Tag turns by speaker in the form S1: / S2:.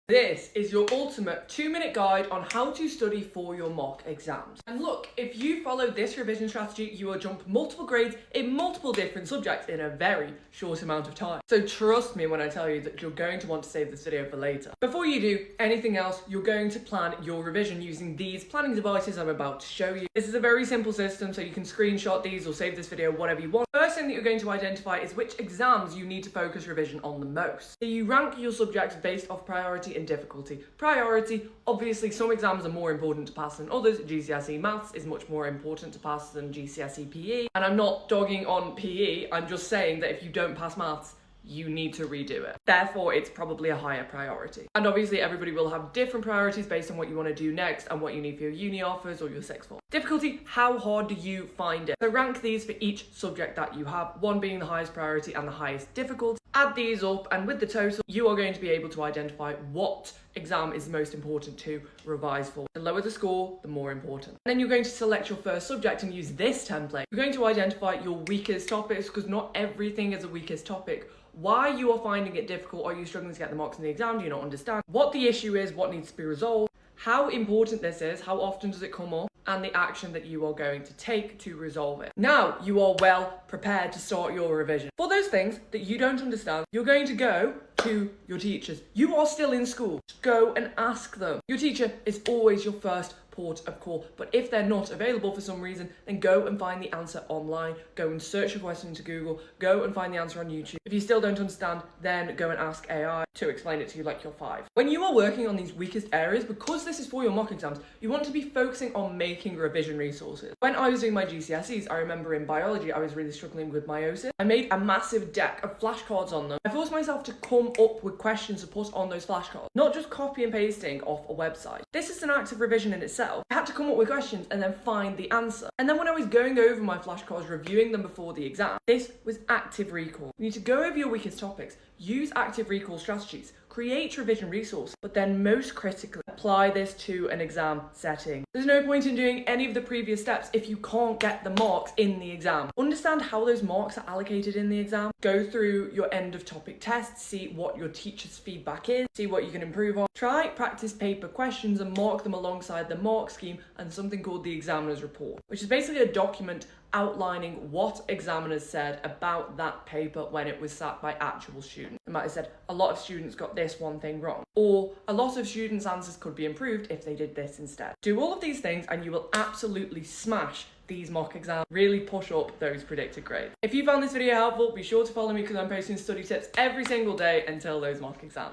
S1: This is your ultimate 2-minute guide on how to study for your mock exams. And look, if you follow this revision strategy, you will jump multiple grades in multiple different subjects in a very short amount of time. So trust me when I tell you that you're going to want to save this video for later. Before you do anything else, you're going to plan your revision using these planning devices I'm about to show you. This is a very simple system, so you can screenshot these or save this video, whatever you want. First thing that you're going to identify is which exams you need to focus revision on the most. So you rank your subjects based off priority and difficulty. Priority, obviously some exams are more important to pass than others. GCSE Maths is much more important to pass than GCSE PE. And I'm not dogging on PE, I'm just saying that if you don't pass Maths, you need to redo it. Therefore, it's probably a higher priority. And obviously everybody will have different priorities based on what you want to do next and what you need for your uni offers or your sixth form. Difficulty, how hard do you find it? So rank these for each subject that you have, one being the highest priority and the highest difficulty. Add these up, and with the total, you are going to be able to identify what exam is most important to revise for. The lower the score, the more important. And then you're going to select your first subject and use this template. You're going to identify your weakest topics, because not everything is a weakest topic. Why you are finding it difficult, are you struggling to get the marks in the exam, do you not understand what the issue is, what needs to be resolved, how important this is, how often does it come up, and the action that you are going to take to resolve it. Now you are well prepared to start your revision. For those things that you don't understand, you're going to go to your teachers. You are still in school. Just go and ask them. Your teacher is always your first port of call, but if they're not available for some reason, then go and find the answer online. Go and search your question into Google. Go and find the answer on YouTube. If you still don't understand, then go and ask AI to explain it to you like you're 5. When you are working on these weakest areas, because this is for your mock exams, you want to be focusing on making revision resources. When I was doing my GCSEs, I remember in biology, I was really struggling with meiosis. I made a massive deck of flashcards on them. I forced myself to come up with questions to put on those flashcards, not just copy and pasting off a website. This is an active revision in itself. I had to come up with questions and then find the answer. And then when I was going over my flashcards, reviewing them before the exam, this was active recall. You need to go over your weakest topics, use active recall strategies, create revision resource, but then most critically, apply this to an exam setting. There's no point in doing any of the previous steps if you can't get the marks in the exam. Understand how those marks are allocated in the exam. Go through your end of topic tests, see what your teacher's feedback is, see what you can improve on. Try practice paper questions and mark them alongside the mark scheme and something called the examiner's report, which is basically a document outlining what examiners said about that paper when it was sat by actual students. They might have said, a lot of students got this one thing wrong, or a lot of students' answers could be improved if they did this instead. Do all of these things and you will absolutely smash these mock exams, really push up those predicted grades. If you found this video helpful, be sure to follow me because I'm posting study tips every single day until those mock exams.